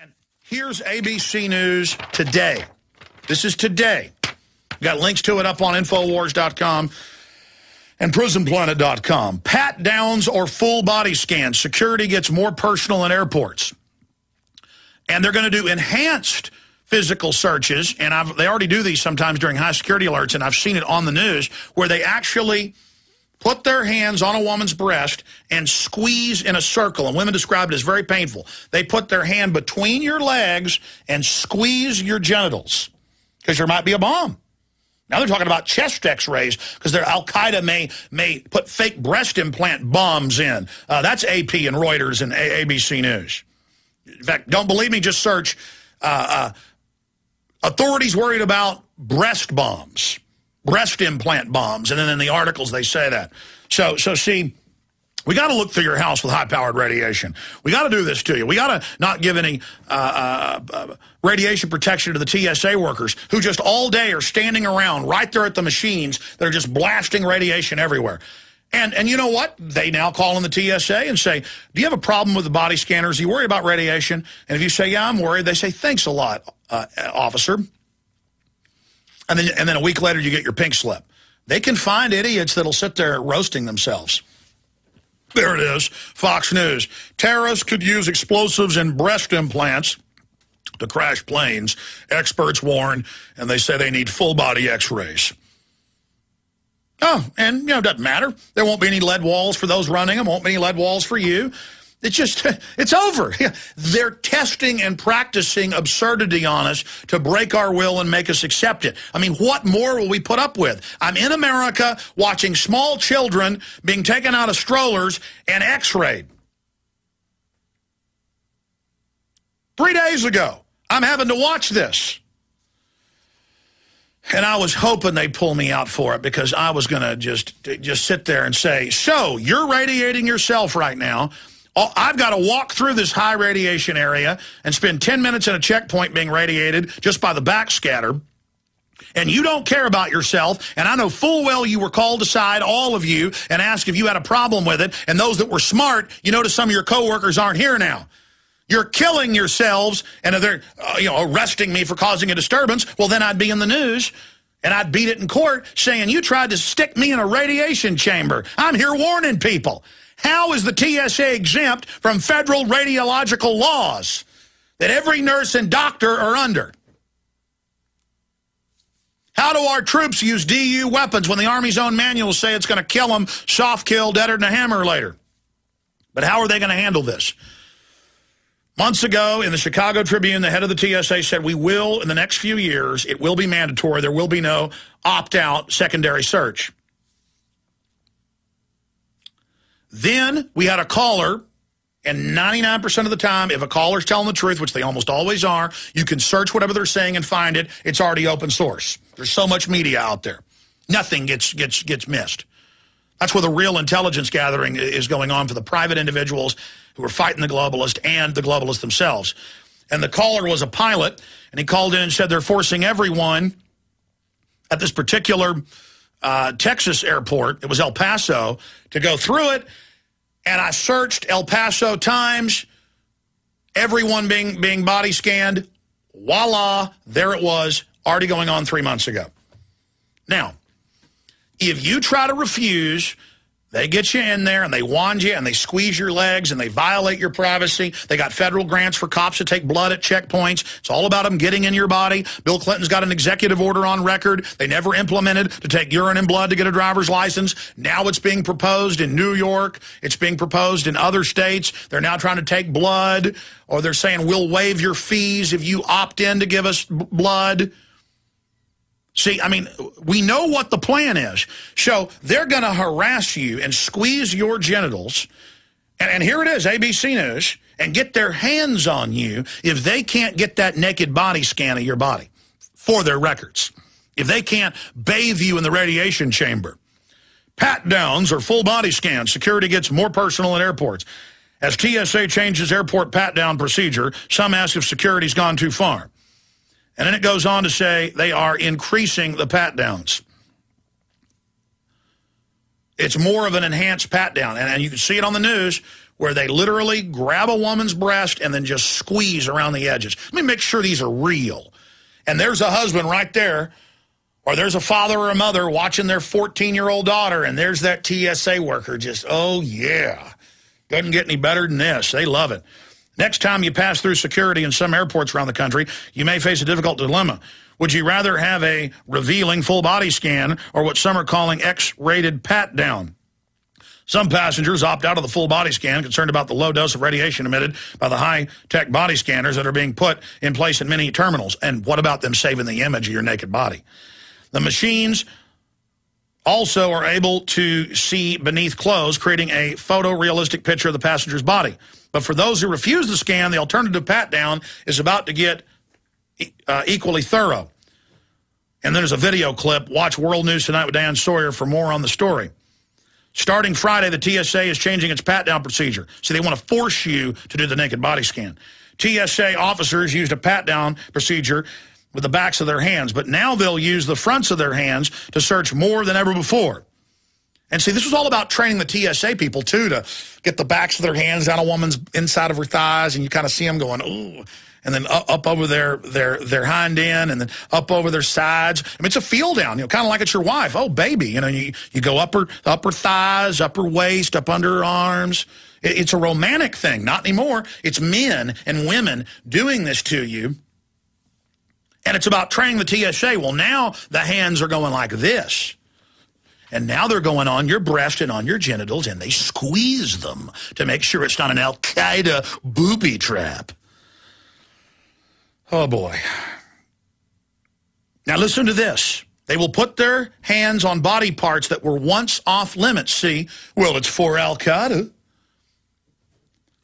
And here's ABC News today. This is today. We've got links to it up on Infowars.com and PrisonPlanet.com. Pat downs or full body scans. Security gets more personal in airports. And they're going to do enhanced physical searches. And they already do these sometimes during high security alerts, and I've seen it on the news, where they actually put their hands on a woman's breast and squeeze in a circle. And women describe it as very painful. They put their hand between your legs and squeeze your genitals because there might be a bomb. Now they're talking about chest x-rays because Al-Qaeda may put fake breast implant bombs in. That's AP and Reuters and ABC News. In fact, don't believe me, just search authorities worried about breast bombs. Breast implant bombs, and then in the articles they say that. So see, we got to look through your house with high-powered radiation. We got to do this to you. We got to not give any radiation protection to the TSA workers who just all day are standing around right there at the machines that are just blasting radiation everywhere. And you know what? They now call in the TSA and say, do you have a problem with the body scanners? Are you worried about radiation? And if you say, yeah, I'm worried, they say, thanks a lot, officer. And then a week later, you get your pink slip. They can find idiots that'll sit there roasting themselves. There it is, Fox News. Terrorists could use explosives and breast implants to crash planes. Experts warn, and they say they need full-body x-rays. Oh, and, it doesn't matter. There won't be any lead walls for those running them. Won't be any lead walls for you. It's just, it's over. They're testing and practicing absurdity on us to break our will and make us accept it. I mean, what more will we put up with? I'm in America watching small children being taken out of strollers and x-rayed. 3 days ago, I'm having to watch this. And I was hoping they'd pull me out for it because I was going to just sit there and say, so you're radiating yourself right now. I've got to walk through this high radiation area and spend 10 minutes in a checkpoint being radiated just by the backscatter. And you don't care about yourself. And I know full well you were called aside, all of you, and asked if you had a problem with it. And those that were smart, you notice some of your coworkers aren't here now. You're killing yourselves, and they're arresting me for causing a disturbance. Well, then I'd be in the news, and I'd beat it in court saying, you tried to stick me in a radiation chamber. I'm here warning people. How is the TSA exempt from federal radiological laws that every nurse and doctor are under? How do our troops use DU weapons when the Army's own manuals say it's going to kill them, soft kill, deader than a hammer later? But how are they going to handle this? Months ago, in the Chicago Tribune, the head of the TSA said, we will, in the next few years, it will be mandatory. There will be no opt-out secondary search. Then we had a caller, and 99% of the time, if a caller's telling the truth, which they almost always are, you can search whatever they're saying and find it. It's already open source. There's so much media out there. Nothing gets missed. That's where the real intelligence gathering is going on for the private individuals who are fighting the globalist and the globalists themselves. And the caller was a pilot, and he called in and said they're forcing everyone at this particular Texas airport, it was El Paso, to go through it. And I searched El Paso Times, everyone being body scanned. Voila, there it was, already going on 3 months ago. Now, if you try to refuse, they get you in there and they wand you and they squeeze your legs and they violate your privacy. They got federal grants for cops to take blood at checkpoints. It's all about them getting in your body. Bill Clinton's got an executive order on record they never implemented to take urine and blood to get a driver's license. Now it's being proposed in New York. It's being proposed in other states. They're now trying to take blood, or they're saying we'll waive your fees if you opt in to give us blood. See, I mean, we know what the plan is. So they're going to harass you and squeeze your genitals, and here it is, ABC News, and get their hands on you if they can't get that naked body scan of your body for their records, if they can't bathe you in the radiation chamber. Pat-downs or full body scans. Security gets more personal in airports. As TSA changes airport pat-down procedure, some ask if security's gone too far. And then it goes on to say they are increasing the pat-downs. It's more of an enhanced pat-down. And you can see it on the news where they literally grab a woman's breast and then just squeeze around the edges. Let me make sure these are real. And there's a husband right there, or there's a father or a mother watching their 14-year-old daughter, and there's that TSA worker just, oh, yeah. Doesn't get any better than this. They love it. Next time you pass through security in some airports around the country, you may face a difficult dilemma. Would you rather have a revealing full-body scan or what some are calling X-rated pat-down? Some passengers opt out of the full-body scan, concerned about the low dose of radiation emitted by the high-tech body scanners that are being put in place in many terminals. And what about them saving the image of your naked body? The machines also are able to see beneath clothes, creating a photorealistic picture of the passenger's body. But for those who refuse the scan, the alternative pat-down is about to get equally thorough. And there's a video clip. Watch World News Tonight with Dan Sawyer for more on the story. Starting Friday, the TSA is changing its pat-down procedure. So they want to force you to do the naked body scan. TSA officers used a pat-down procedure with the backs of their hands, but now they'll use the fronts of their hands to search more than ever before. And see, this was all about training the TSA people, too, to get the backs of their hands down a woman's inside of her thighs, and you kind of see them going, ooh, and then up over their hind end, and then up over their sides. I mean, it's a feel down, kind of like it's your wife. Oh, baby, you go up her thighs, up her waist, up under her arms. It's a romantic thing. Not anymore. It's men and women doing this to you. And it's about training the TSA. Well, now the hands are going like this. And now they're going on your breast and on your genitals, and they squeeze them to make sure it's not an Al-Qaeda booby trap. Oh, boy. Now, listen to this. They will put their hands on body parts that were once off limits. See, well, it's for Al-Qaeda.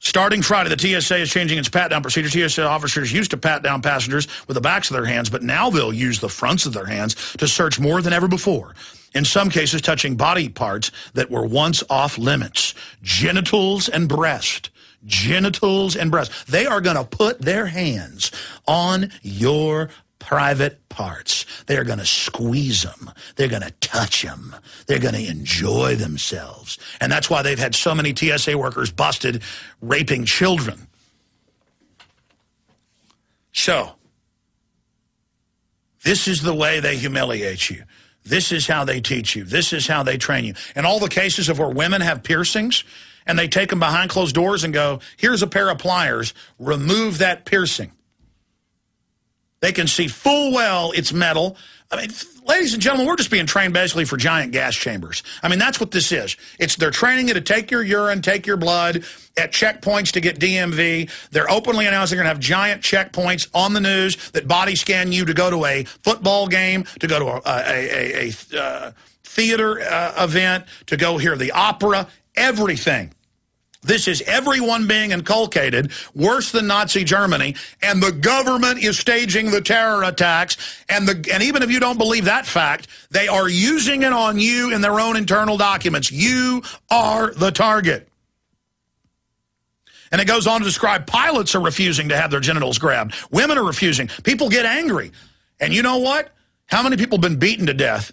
Starting Friday, the TSA is changing its pat-down procedure. TSA officers used to pat down passengers with the backs of their hands, but now they'll use the fronts of their hands to search more than ever before. In some cases, touching body parts that were once off limits. Genitals and breast. Genitals and breast. They are going to put their hands on your private parts. They're going to squeeze them. They're going to touch them. They're going to enjoy themselves. And that's why they've had so many TSA workers busted raping children. So, this is the way they humiliate you. This is how they teach you. This is how they train you. And all the cases of where women have piercings, and they take them behind closed doors and go, here's a pair of pliers, remove that piercing. They can see full well it's metal. I mean, ladies and gentlemen, we're just being trained basically for giant gas chambers. I mean, that's what this is. They're training you to take your urine, take your blood at checkpoints to get DMV. They're openly announcing they're going to have giant checkpoints on the news that body scan you to go to a football game, to go to a theater event, to go hear the opera, everything. This is everyone being inculcated, worse than Nazi Germany, and the government is staging the terror attacks, and even if you don't believe that fact, they are using it on you in their own internal documents. You are the target. And it goes on to describe pilots are refusing to have their genitals grabbed. Women are refusing. People get angry. And you know what? How many people have been beaten to death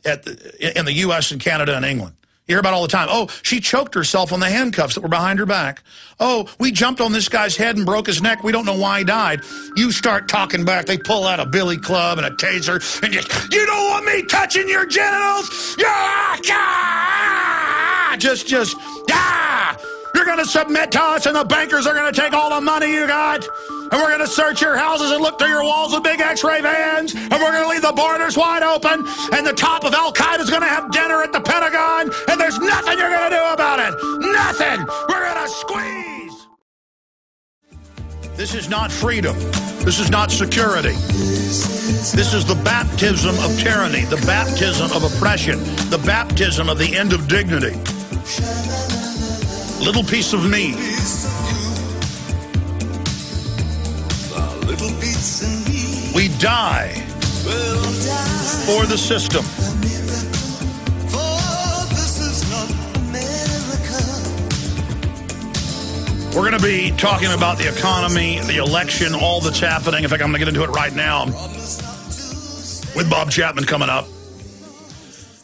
in the U.S. and Canada and England? You hear about all the time. Oh, she choked herself on the handcuffs that were behind her back. Oh, we jumped on this guy's head and broke his neck. We don't know why he died. You start talking back. They pull out a billy club and a taser and just, you don't want me touching your genitals? Yeah! Yeah! You're going to submit to us, and the bankers are going to take all the money you got, and we're going to search your houses and look through your walls with big X-ray vans, and we're going to leave the borders wide open, and the top of Al-Qaeda is going to have dinner at the Pentagon, and there's nothing you're going to do about it. Nothing. We're going to squeeze. This is not freedom. This is not security. This is the baptism of tyranny, the baptism of oppression, the baptism of the end of dignity. Little piece of me. We die for the system. We're going to be talking about the economy, the election, all that's happening. In fact, I'm going to get into it right now with Bob Chapman coming up.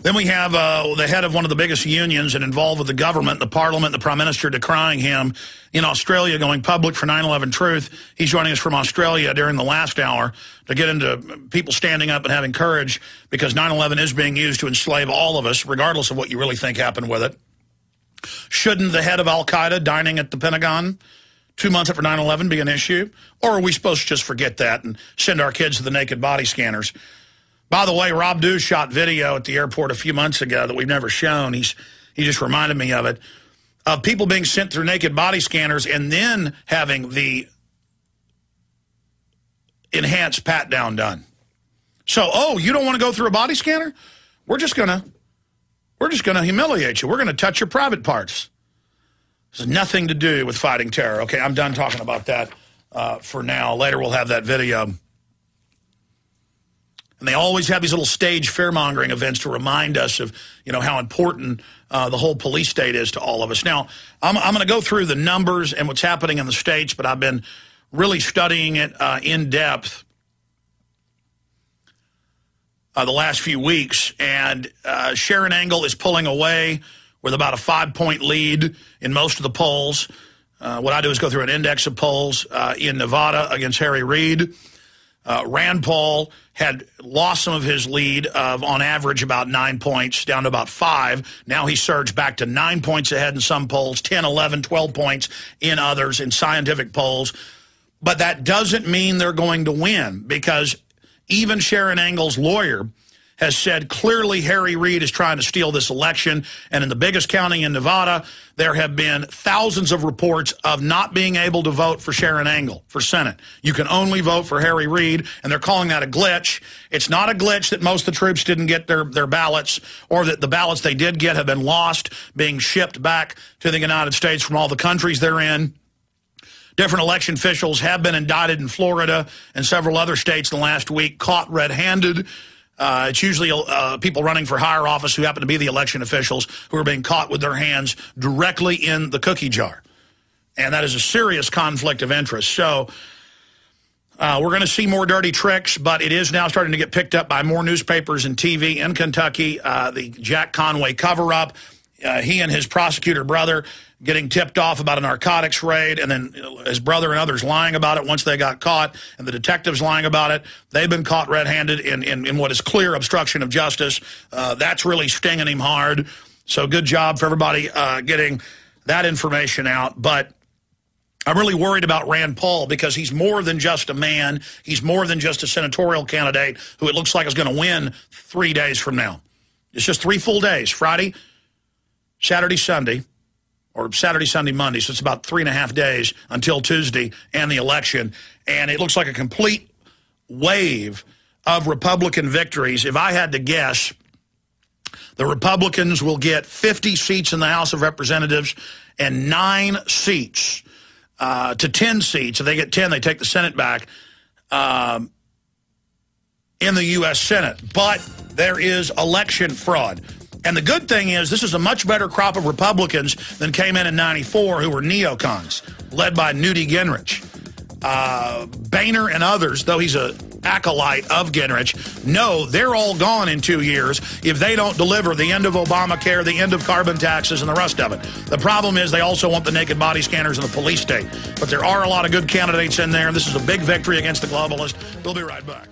Then we have the head of one of the biggest unions and involved with the government, the parliament, the prime minister decrying him in Australia, going public for 9/11 Truth. He's joining us from Australia during the last hour to get into people standing up and having courage, because 9/11 is being used to enslave all of us, regardless of what you really think happened with it. Shouldn't the head of al-Qaeda dining at the Pentagon 2 months after 9/11 be an issue? Or are we supposed to just forget that and send our kids to the naked body scanners? By the way, Rob Dew shot video at the airport a few months ago that we've never shown. He just reminded me of it, of people being sent through naked body scanners and then having the enhanced pat-down done. So, oh, you don't want to go through a body scanner? We're just gonna humiliate you. We're going to touch your private parts. This has nothing to do with fighting terror. Okay, I'm done talking about that for now. Later we'll have that video. And they always have these little stage fear-mongering events to remind us of, how important the whole police state is to all of us. Now, I'm going to go through the numbers and what's happening in the states, but I've been really studying it in depth the last few weeks. And Sharon Angle is pulling away with about a 5-point lead in most of the polls. What I do is go through an index of polls in Nevada against Harry Reid. Rand Paul had lost some of his lead of, on average, about 9 points, down to about 5. Now he surged back to 9 points ahead in some polls, 10, 11, 12 points in others, in scientific polls. But that doesn't mean they're going to win, because even Sharon Angle's lawyer has said clearly Harry Reid is trying to steal this election. And in the biggest county in Nevada, there have been thousands of reports of not being able to vote for Sharon Angle for Senate. You can only vote for Harry Reid, and they're calling that a glitch. It's not a glitch that most of the troops didn't get their ballots, or that the ballots they did get have been lost, being shipped back to the United States from all the countries they're in. Different election officials have been indicted in Florida and several other states in the last week, caught red-handed. It's usually people running for higher office who happen to be the election officials who are being caught with their hands directly in the cookie jar. And that is a serious conflict of interest. So we're going to see more dirty tricks, but it is now starting to get picked up by more newspapers and TV in Kentucky. The Jack Conway cover-up, he and his prosecutor brother getting tipped off about a narcotics raid, and then his brother and others lying about it once they got caught, and the detectives lying about it. They've been caught red-handed in what is clear obstruction of justice. That's really stinging him hard. So good job for everybody getting that information out. But I'm really worried about Rand Paul, because he's more than just a man. He's more than just a senatorial candidate who it looks like is going to win 3 days from now. It's just 3 full days, Friday, Saturday, Sunday, or Saturday, Sunday, Monday. So it's about 3.5 days until Tuesday and the election. And it looks like a complete wave of Republican victories. If I had to guess, the Republicans will get 50 seats in the House of Representatives and 9 seats to 10 seats. If they get 10, they take the Senate back in the U.S. Senate. But there is election fraud. And the good thing is, this is a much better crop of Republicans than came in '94, who were neocons, led by Newt Gingrich. Boehner and others, though he's an acolyte of Gingrich, no, they're all gone in 2 years if they don't deliver the end of Obamacare, the end of carbon taxes, and the rest of it. The problem is they also want the naked body scanners in the police state. But there are a lot of good candidates in there, and this is a big victory against the globalists. We'll be right back.